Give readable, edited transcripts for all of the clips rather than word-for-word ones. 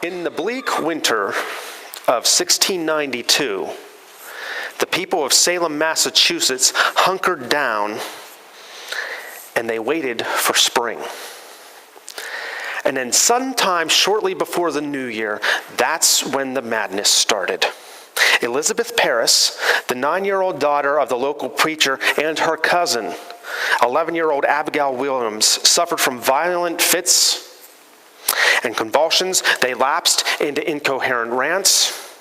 In the bleak winter of 1692, the people of Salem, Massachusetts hunkered down and they waited for spring. And then sometime shortly before the new year, that's when the madness started. Elizabeth Parris, the 9-year-old daughter of the local preacher, and her cousin, 11-year-old Abigail Williams, suffered from violent fits and convulsions. They lapsed into incoherent rants.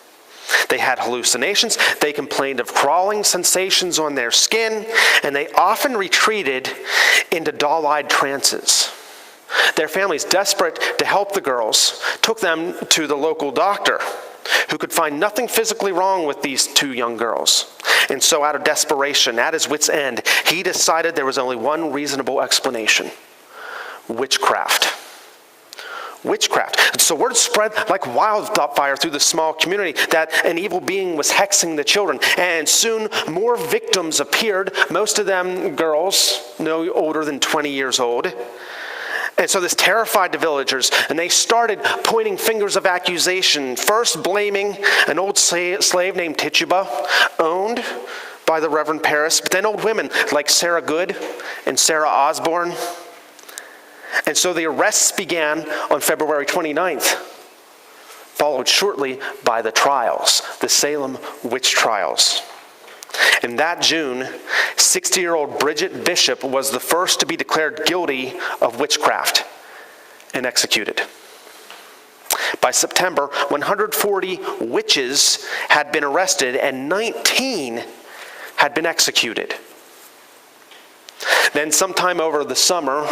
They had hallucinations. They complained of crawling sensations on their skin, and they often retreated into dull-eyed trances. Their families, desperate to help the girls, took them to the local doctor, who could find nothing physically wrong with these two young girls. And so out of desperation, at his wit's end, he decided there was only one reasonable explanation: witchcraft. Witchcraft. So word spread like wildfire through the small community that an evil being was hexing the children. And soon more victims appeared, most of them girls, no older than 20 years old. And so this terrified the villagers, and they started pointing fingers of accusation, first blaming an old slave named Tituba, owned by the Reverend Parris, but then old women like Sarah Good and Sarah Osborne. And so the arrests began on February 29th, followed shortly by the trials, the Salem witch trials. In that June, 60-year-old Bridget Bishop was the first to be declared guilty of witchcraft and executed. By September, 140 witches had been arrested and 19 had been executed. Then sometime over the summer,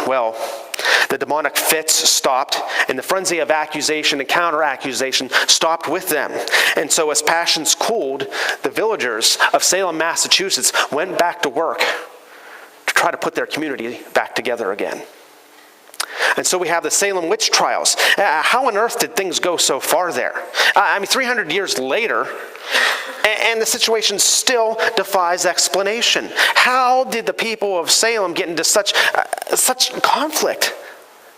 the demonic fits stopped, and the frenzy of accusation and counter-accusation stopped with them. And so as passions cooled, the villagers of Salem, Massachusetts went back to work to try to put their community back together again. And so we have the Salem witch trials. How on earth did things go so far there? 300 years later, and the situation still defies explanation. How did the people of Salem get into such conflict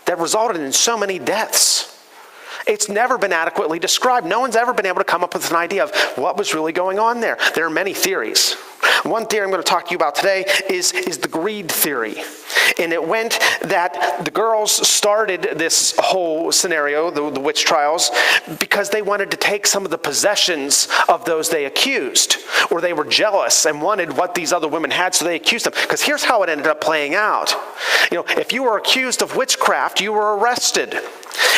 that resulted in so many deaths? It's never been adequately described. No one's ever been able to come up with an idea of what was really going on there. There are many theories. One theory I'm going to talk to you about today is the greed theory. And it went that the girls started this whole scenario, the witch trials, because they wanted to take some of the possessions of those they accused, or they were jealous and wanted what these other women had, so they accused them. Because here's how it ended up playing out. If you were accused of witchcraft, you were arrested.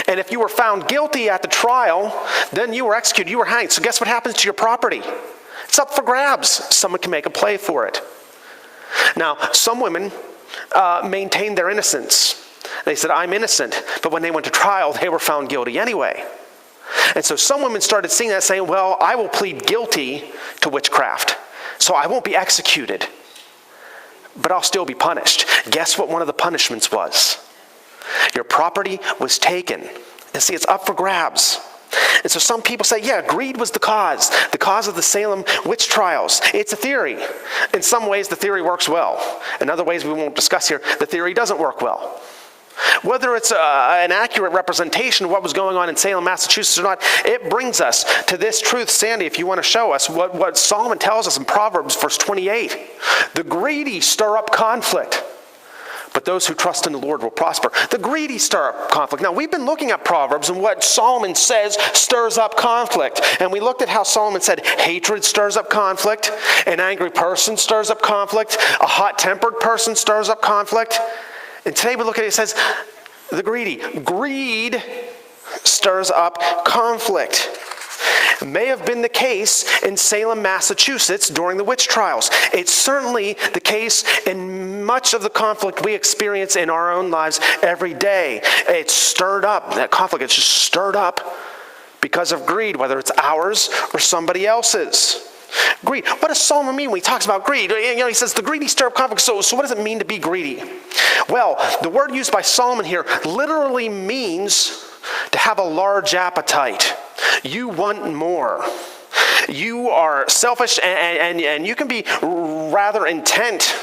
And if you were found guilty at the trial, then you were executed, you were hanged. So guess what happens to your property? It's up for grabs. Someone can make a play for it. Now, some women maintained their innocence. They said, I'm innocent. But when they went to trial, they were found guilty anyway. And so some women started seeing that, saying, well, I will plead guilty to witchcraft, so I won't be executed, but I'll still be punished. Guess what one of the punishments was? Your property was taken. And see, it's up for grabs. And so some people say, greed was the cause of the Salem witch trials. It's a theory. In some ways, the theory works well. In other ways we won't discuss here, the theory doesn't work well. Whether it's an accurate representation of what was going on in Salem, Massachusetts or not, it brings us to this truth. Sandy, if you want to show us what Solomon tells us in Proverbs, verse 28. The greedy stir up conflict, but those who trust in the Lord will prosper. The greedy stir up conflict. Now, we've been looking at Proverbs and what Solomon says stirs up conflict. And we looked at how Solomon said hatred stirs up conflict, an angry person stirs up conflict, a hot-tempered person stirs up conflict. And today we look at it says, the greed stirs up conflict. It may have been the case in Salem, Massachusetts during the witch trials. It's certainly the case in much of the conflict we experience in our own lives every day. It's stirred up. That conflict is just stirred up because of greed, whether it's ours or somebody else's. Greed. What does Solomon mean when he talks about greed? He says the greedy stir up conflict. So what does it mean to be greedy? Well, the word used by Solomon here literally means to have a large appetite. You want more. You are selfish and you can be rather intent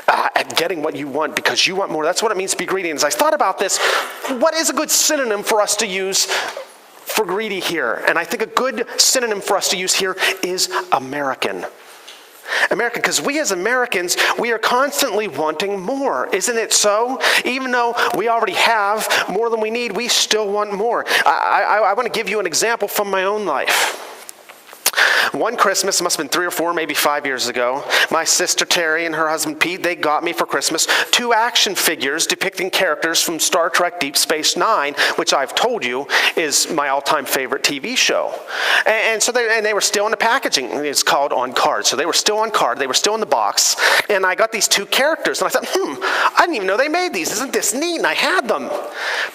at getting what you want because you want more. That's what it means to be greedy. And as I thought about this, what is a good synonym for us to use for greedy here, and I think a good synonym for us to use here is American. American, because we as Americans, we are constantly wanting more. Isn't it so? Even though we already have more than we need, we still want more. I want to give you an example from my own life. One Christmas, it must have been 3 or 4, maybe 5 years ago, my sister Terry and her husband Pete, they got me for Christmas 2 action figures depicting characters from Star Trek Deep Space Nine, which I've told you is my all-time favorite TV show. And so they were still in the packaging. It's called on card. So they were still on card. They were still in the box. And I got these 2 characters. And I thought, I didn't even know they made these. Isn't this neat? And I had them.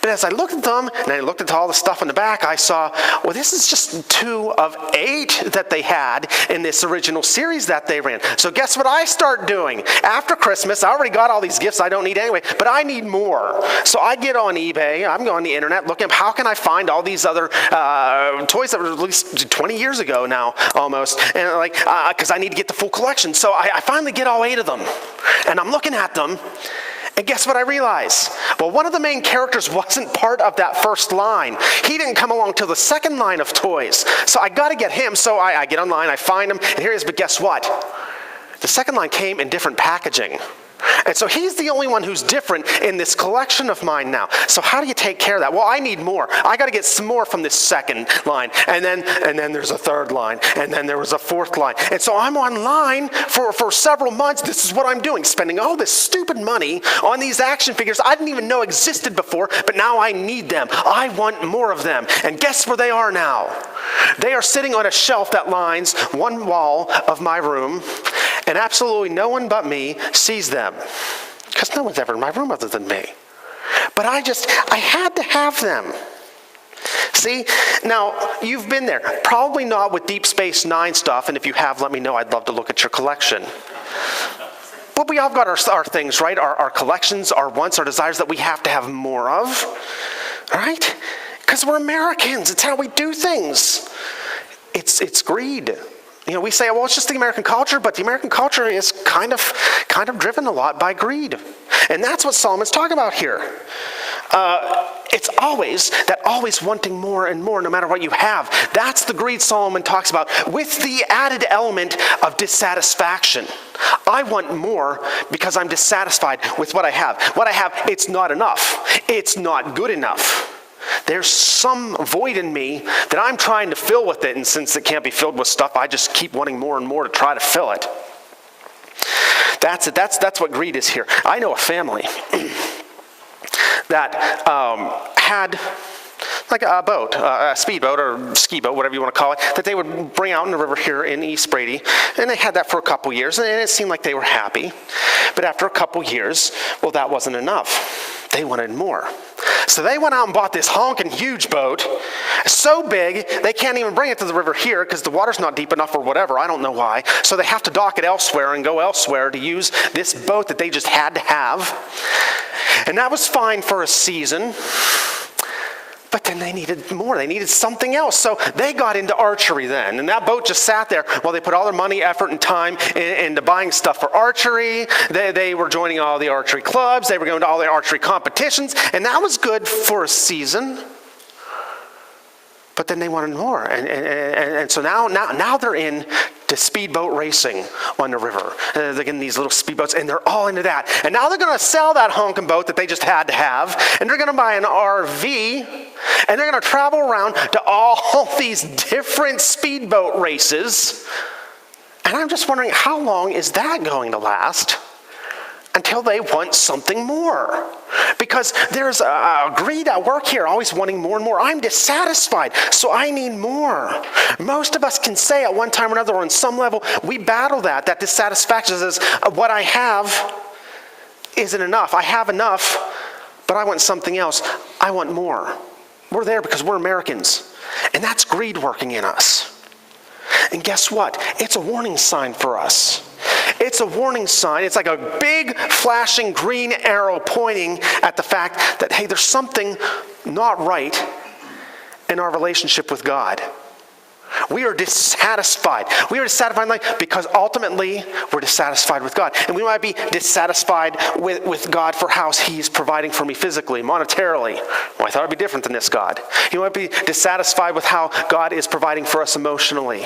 But as I looked at them, and I looked at all the stuff in the back, I saw, well, this is just 2 of 8 that they had in this original series that they ran. So guess what I start doing? After Christmas, I already got all these gifts I don't need anyway, but I need more. So I get on eBay, I'm going on the internet looking up how can I find all these other toys that were released 20 years ago now, almost, and because I need to get the full collection. So I finally get all 8 of them, and I'm looking at them, and guess what I realize? Well, one of the main characters wasn't part of that first line. He didn't come along till the second line of toys. So I got to get him. So I get online, I find him, and here he is. But guess what? The second line came in different packaging. And so he's the only one who's different in this collection of mine now. So how do you take care of that? Well, I need more. I got to get some more from this second line. And then there's a third line. And then there was a fourth line. And so I'm online for several months. This is what I'm doing, spending all this stupid money on these action figures I didn't even know existed before, but now I need them. I want more of them. And guess where they are now? They are sitting on a shelf that lines one wall of my room, and absolutely no one but me sees them, because no one's ever in my room other than me. But I had to have them. See, now you've been there. Probably not with Deep Space Nine stuff, and if you have, let me know. I'd love to look at your collection. But we all got our things, right? Our collections, our wants, our desires that we have to have more of, right? Because we're Americans. It's how we do things. It's greed. You know, we say, well, it's just the American culture, but the American culture is kind of driven a lot by greed. And that's what Solomon's talking about here. It's always wanting more and more, no matter what you have. That's the greed Solomon talks about, with the added element of dissatisfaction. I want more because I'm dissatisfied with what I have. What I have, it's not enough. It's not good enough. There's some void in me that I'm trying to fill with it, and since it can't be filled with stuff, I just keep wanting more and more to try to fill it. That's it. That's what greed is here. I know a family that had like a boat, a speedboat or ski boat, whatever you want to call it, that they would bring out in the river here in East Brady. And they had that for a couple years, and it seemed like they were happy. But after a couple years, well, that wasn't enough. They wanted more. So they went out and bought this honking huge boat, so big they can't even bring it to the river here because the water's not deep enough or whatever. I don't know why. So they have to dock it elsewhere and go elsewhere to use this boat that they just had to have. And that was fine for a season. But then they needed more. They needed something else. So they got into archery then. And that boat just sat there while they put all their money, effort, and time into buying stuff for archery. They were joining all the archery clubs. They were going to all the archery competitions. And that was good for a season. But then they wanted more. And so now they're in to speedboat racing on the river. They're getting these little speedboats, and they're all into that. And now they're going to sell that honking boat that they just had to have, and they're going to buy an RV, and they're going to travel around to all these different speedboat races. And I'm just wondering, how long is that going to last? Until they want something more. Because there's a greed at work here, always wanting more and more. I'm dissatisfied, so I need more. Most of us can say at one time or another, on some level, we battle that dissatisfaction says, what I have isn't enough. I have enough, but I want something else. I want more. We're there because we're Americans. And that's greed working in us. And guess what? It's a warning sign for us. It's a warning sign. It's like a big flashing green arrow pointing at the fact that, hey, there's something not right in our relationship with God. We are dissatisfied. We are dissatisfied in life because ultimately we're dissatisfied with God. And we might be dissatisfied with God for how He's providing for me physically, monetarily. Well, I thought it'd be different than this God. You might be dissatisfied with how God is providing for us emotionally.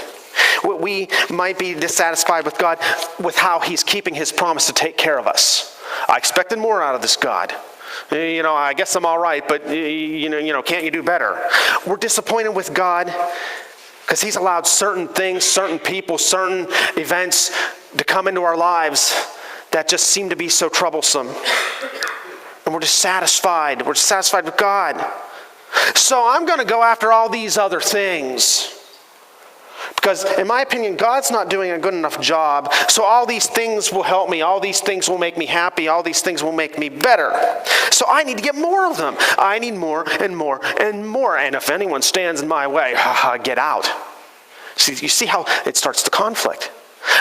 We might be dissatisfied with God with how He's keeping His promise to take care of us. I expected more out of this God. I guess I'm all right, but can't you do better? We're disappointed with God because He's allowed certain things, certain people, certain events to come into our lives that just seem to be so troublesome. And we're dissatisfied. We're dissatisfied with God. So I'm going to go after all these other things. Because in my opinion, God's not doing a good enough job. So all these things will help me. All these things will make me happy. All these things will make me better. So I need to get more of them. I need more and more and more. And if anyone stands in my way, get out. See, you see how it starts to conflict.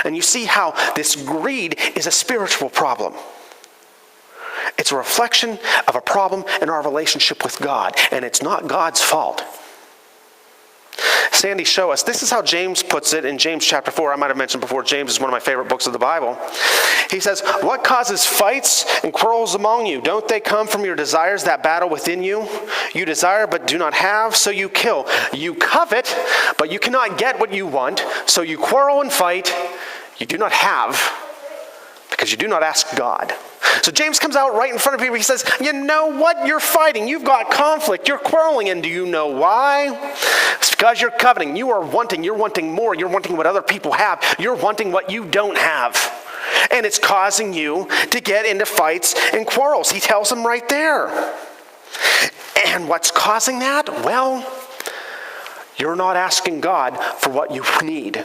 And you see how this greed is a spiritual problem. It's a reflection of a problem in our relationship with God. And it's not God's fault. Sandy, show us. This is how James puts it in James chapter 4. I might have mentioned before, James is one of my favorite books of the Bible. He says, what causes fights and quarrels among you? Don't they come from your desires that battle within you? You desire but do not have, so you kill. You covet, but you cannot get what you want, so you quarrel and fight. You do not have, because you do not ask God. So James comes out right in front of people. He says, you know what? You're fighting. You've got conflict. You're quarreling. And do you know why? It's because you're coveting. You are wanting. You're wanting more. You're wanting what other people have. You're wanting what you don't have. And it's causing you to get into fights and quarrels. He tells them right there. And what's causing that? Well, you're not asking God for what you need.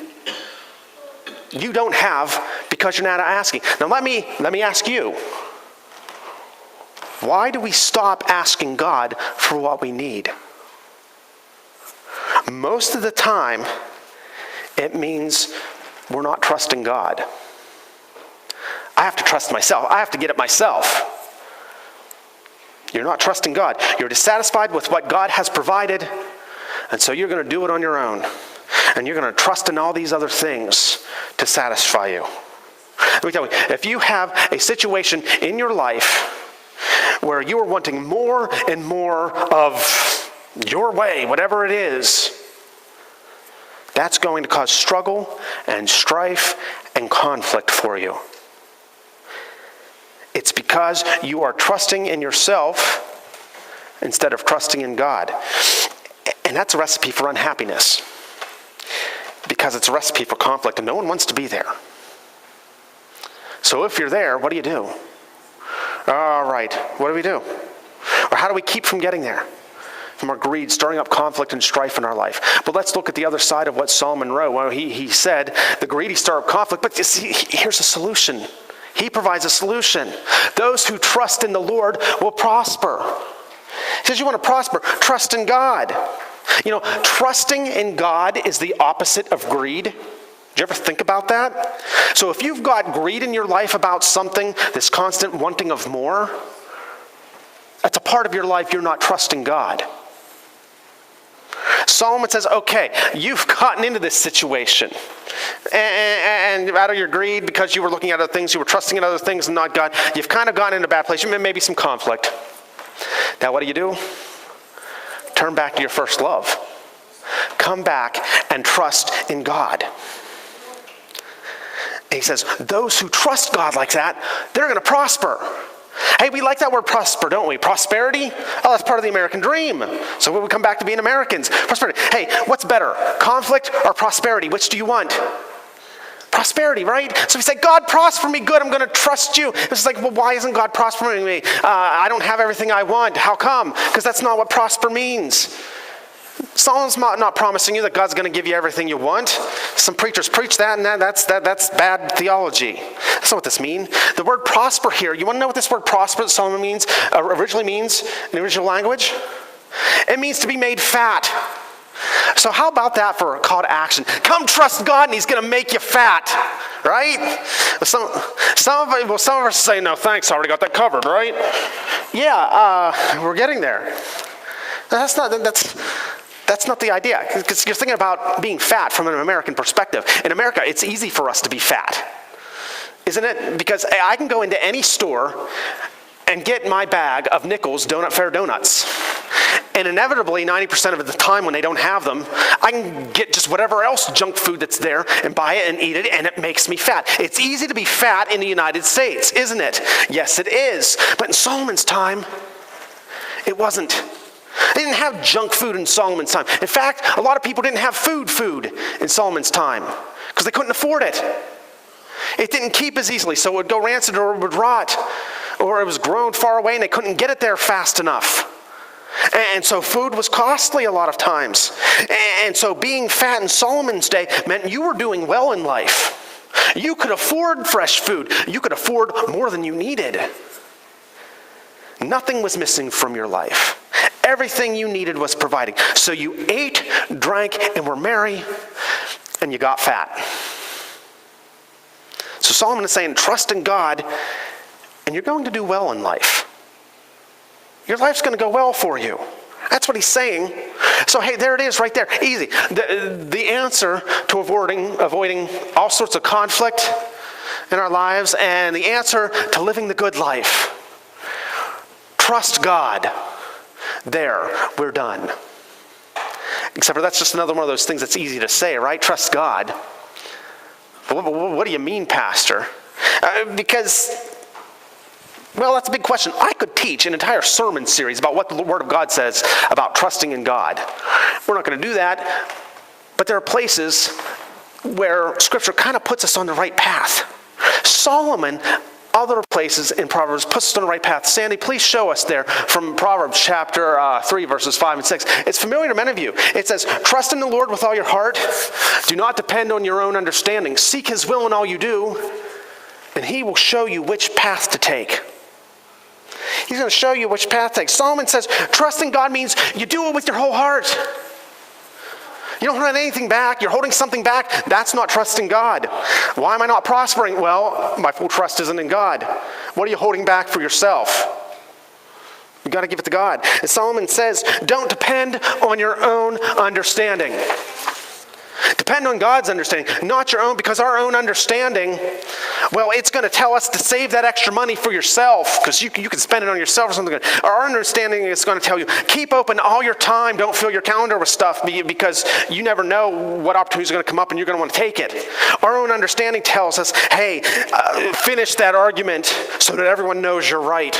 You don't have because you're not asking. Now let me ask you. Why do we stop asking God for what we need? Most of the time, it means we're not trusting God. I have to trust myself. I have to get it myself. You're not trusting God. You're dissatisfied with what God has provided, and so you're going to do it on your own. And you're going to trust in all these other things to satisfy you. Let me tell you, if you have a situation in your life where you are wanting more and more of your way, whatever it is, that's going to cause struggle and strife and conflict for you. It's because you are trusting in yourself instead of trusting in God. And that's a recipe for unhappiness. Because it's a recipe for conflict, and no one wants to be there. So if you're there, what do? All right, what do we do? Or how do we keep from getting there? From our greed, stirring up conflict and strife in our life. But let's look at the other side of what Solomon wrote. Well, he said, the greedy stir up conflict, but you see, here's a solution. He provides a solution. Those who trust in the Lord will prosper. He says, you want to prosper, trust in God. Trusting in God is the opposite of greed. Did you ever think about that? So if you've got greed in your life about something, this constant wanting of more, that's a part of your life you're not trusting God. Solomon says, okay, you've gotten into this situation. And out of your greed, because you were looking at other things, you were trusting in other things and not God, you've kind of gone into a bad place. Maybe some conflict. Now what do? Turn back to your first love. Come back and trust in God. And he says, those who trust God like that, they're going to prosper. Hey, we like that word prosper, don't we? Prosperity? Oh, that's part of the American dream. So when we come back to being Americans, prosperity. Hey, what's better, conflict or prosperity? Which do you want? Prosperity, right? So we say, God, prosper me, good, I'm going to trust you. It's like, well, why isn't God prospering me? I don't have everything I want. How come? Because that's not what prosper means. Solomon's not promising you that God's going to give you everything you want. Some preachers preach that, and that's bad theology. That's not what this means. The word prosper here, you want to know what this word prosper that Solomon means, originally means in the original language? It means to be made fat. So how about that for a call to action? Come trust God and He's going to make you fat, right? Some of us say, no, thanks, I already got that covered, right? Yeah, we're getting there. That's That's not the idea. Because you're thinking about being fat from an American perspective. In America, it's easy for us to be fat, isn't it? Because I can go into any store and get my bag of Nichols Donut Fair donuts. And inevitably, 90% of the time when they don't have them, I can get just whatever else junk food that's there and buy it and eat it, and it makes me fat. It's easy to be fat in the United States, isn't it? Yes, it is. But in Solomon's time, it wasn't. They didn't have junk food in Solomon's time. In fact, a lot of people didn't have food in Solomon's time because they couldn't afford it. It didn't keep as easily, so it would go rancid or it would rot, or it was grown far away and they couldn't get it there fast enough. And so food was costly a lot of times. And so being fat in Solomon's day meant you were doing well in life. You could afford fresh food. You could afford more than you needed. Nothing was missing from your life. Everything you needed was provided. So you ate, drank, and were merry, and you got fat. So Solomon is saying, trust in God, and you're going to do well in life. Your life's going to go well for you. That's what he's saying. So hey, there it is right there. Easy. The answer to avoiding all sorts of conflict in our lives, and the answer to living the good life. Trust God. There, we're done. Except for that's just another one of those things that's easy to say, right? Trust God. What do you mean, Pastor? Well, that's a big question. I could teach an entire sermon series about what the Word of God says about trusting in God. We're not going to do that, but there are places where Scripture kind of puts us on the right path. Solomon, other places in Proverbs, puts us on the right path. Sandy, please show us there from Proverbs chapter 3, verses 5 and 6. It's familiar to many of you. It says, trust in the Lord with all your heart. Do not depend on your own understanding. Seek His will in all you do, and He will show you which path to take. He's going to show you which path to take. Solomon says, trusting God means you do it with your whole heart. You don't hold anything back. You're holding something back. That's not trusting God. Why am I not prospering? Well, my full trust isn't in God. What are you holding back for yourself? You've got to give it to God. And Solomon says, don't depend on your own understanding. Depend on God's understanding, not your own, because our own understanding, well, it's going to tell us to save that extra money for yourself, because you can spend it on yourself or something. Our understanding is going to tell you, keep open all your time, don't fill your calendar with stuff, because you never know what opportunity is going to come up and you're going to want to take it. Our own understanding tells us, hey, finish that argument so that everyone knows you're right.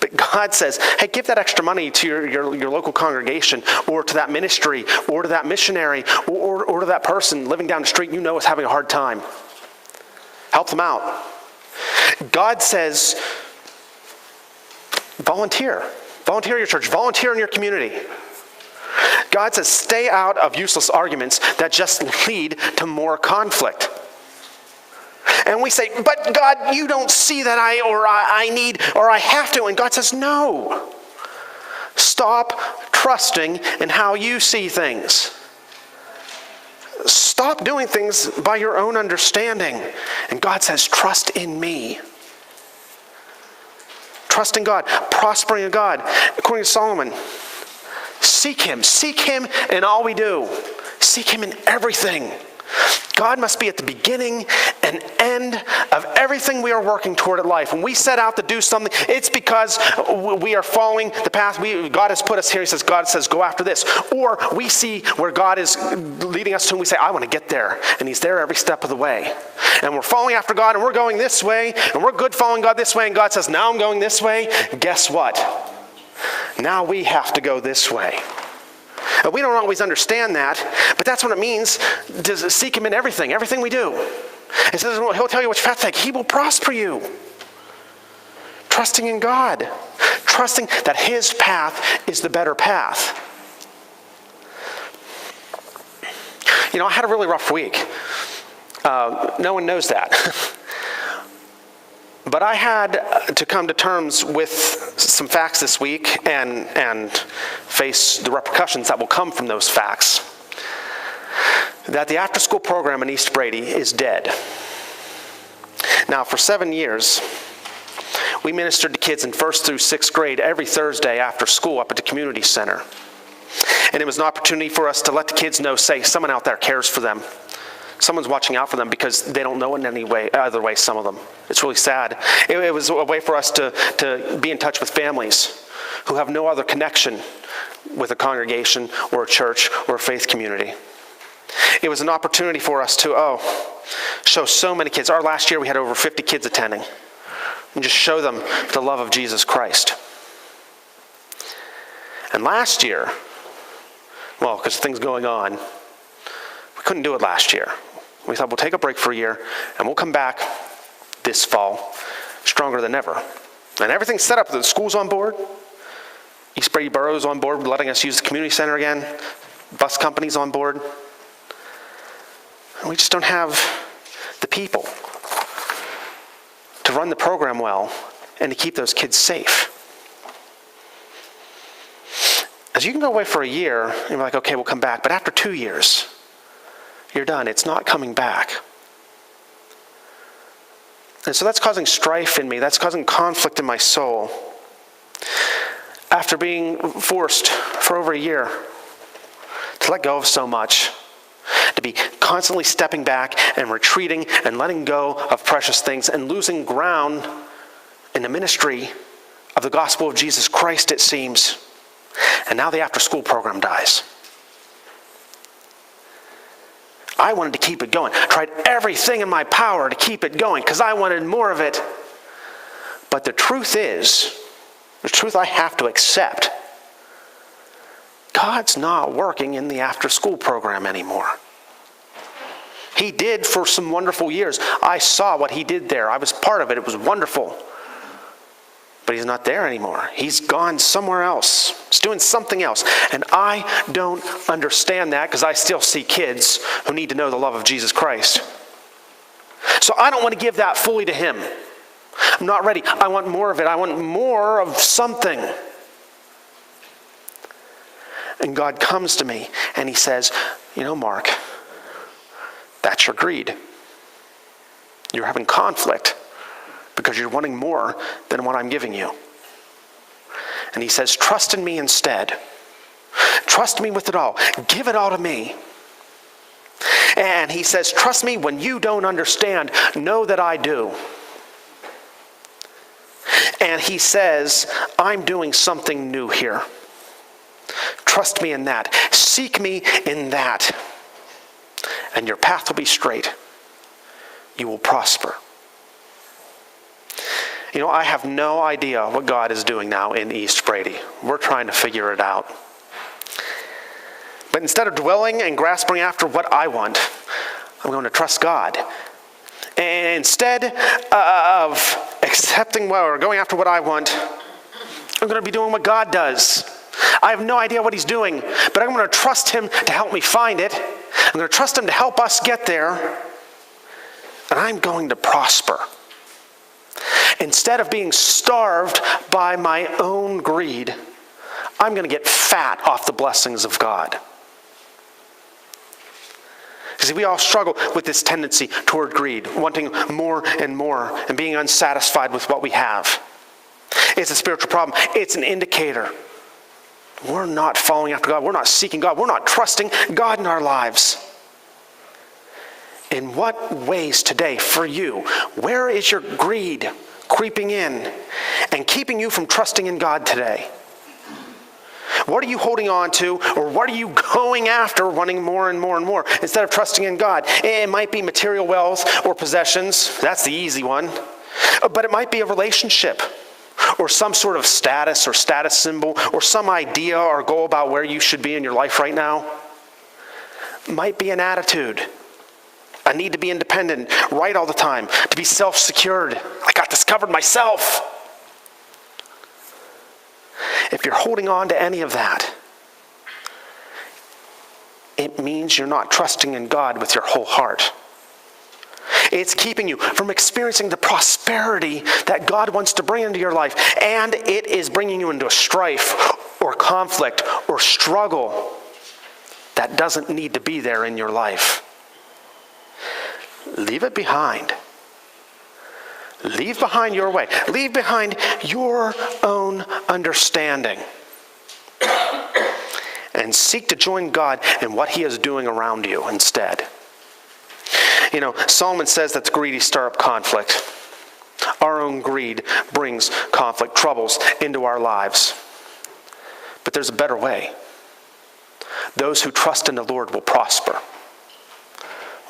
But God says, hey, give that extra money to your local congregation, or to that ministry, or to that missionary, or to that person living down the street you know is having a hard time. Help them out. God says, volunteer. Volunteer in your church. Volunteer in your community. God says, stay out of useless arguments that just lead to more conflict. And we say, but God, you don't see that I need, or I have to. And God says, no. Stop trusting in how you see things. Stop doing things by your own understanding. And God says, trust in me. Trust in God. Prospering in God. According to Solomon, seek Him. Seek Him in all we do. Seek Him in everything. God must be at the beginning and end of everything we are working toward in life. When we set out to do something, it's because we are following the path. God has put us here. God says, go after this. Or we see where God is leading us to, and we say, I want to get there. And He's there every step of the way. And we're following after God, and we're going this way, and we're good following God this way, and God says, now I'm going this way. Guess what? Now we have to go this way. We don't always understand that, but that's what it means to seek Him in everything we do. It says He'll tell you which path to take. He will prosper you. Trusting in God. Trusting that His path is the better path. You know, I had a really rough week. No one knows that. But I had to come to terms with some facts this week and face the repercussions that will come from those facts. That the after-school program in East Brady is dead. Now, for 7 years, we ministered to kids in 1st through 6th grade every Thursday after school up at the community center. And it was an opportunity for us to let the kids know, say, someone out there cares for them. Someone's watching out for them because they don't know in any way, other way, some of them. It's really sad. It was a way for us to be in touch with families who have no other connection with a congregation or a church or a faith community. It was an opportunity for us to, show so many kids. Our last year we had over 50 kids attending. And just show them the love of Jesus Christ. And last year, well, because things going on, we couldn't do it last year. We thought we'll take a break for a year and we'll come back this fall stronger than ever. And everything's set up. The school's on board. East Brady Borough's on board, letting us use the community center again. Bus company's on board. And we just don't have the people to run the program well and to keep those kids safe. As you can go away for a year, and you're like, okay, we'll come back. But after 2 years, you're done. It's not coming back. And so that's causing strife in me. That's causing conflict in my soul. After being forced for over a year to let go of so much, to be constantly stepping back and retreating and letting go of precious things and losing ground in the ministry of the gospel of Jesus Christ, it seems. And now the after-school program dies. I wanted to keep it going. Tried everything in my power to keep it going because I wanted more of it. But the truth is, the truth I have to accept, God's not working in the after-school program anymore. He did for some wonderful years. I saw what he did there. I was part of it. It was wonderful. But he's not there anymore. He's gone somewhere else. He's doing something else. And I don't understand that because I still see kids who need to know the love of Jesus Christ. So I don't want to give that fully to him. I'm not ready. I want more of it. I want more of something. And God comes to me and he says, Mark, that's your greed. You're having conflict because you're wanting more than what I'm giving you. And he says, trust in me instead. Trust me with it all. Give it all to me. And he says, trust me when you don't understand. Know that I do. And he says, I'm doing something new here. Trust me in that. Seek me in that. And your path will be straight. You will prosper. I have no idea what God is doing now in East Brady. We're trying to figure it out. But instead of dwelling and grasping after what I want, I'm going to trust God. And instead of accepting or going after what I want, I'm going to be doing what God does. I have no idea what he's doing, but I'm going to trust him to help me find it. I'm going to trust him to help us get there. And I'm going to prosper. Instead of being starved by my own greed, I'm going to get fat off the blessings of God. See, we all struggle with this tendency toward greed, wanting more and more and being unsatisfied with what we have. It's a spiritual problem. It's an indicator. We're not following after God. We're not seeking God. We're not trusting God in our lives. In what ways today for you, where is your greed creeping in and keeping you from trusting in God today? What are you holding on to, or what are you going after, wanting more and more and more, instead of trusting in God? It might be material wealth or possessions. That's the easy one. But it might be a relationship, or some sort of status or status symbol, or some idea or goal about where you should be in your life right now. It might be an attitude. I need to be independent, right all the time, to be self-secured. I got this covered myself. If you're holding on to any of that, it means you're not trusting in God with your whole heart. It's keeping you from experiencing the prosperity that God wants to bring into your life, and it is bringing you into a strife or conflict or struggle that doesn't need to be there in your life. Leave it behind. Leave behind your way. Leave behind your own understanding. and seek to join God in what he is doing around you instead. Solomon says that the greedy stir up conflict. Our own greed brings conflict, troubles into our lives. But there's a better way. Those who trust in the Lord will prosper.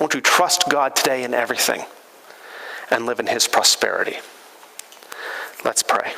Won't you trust God today in everything and live in his prosperity? Let's pray.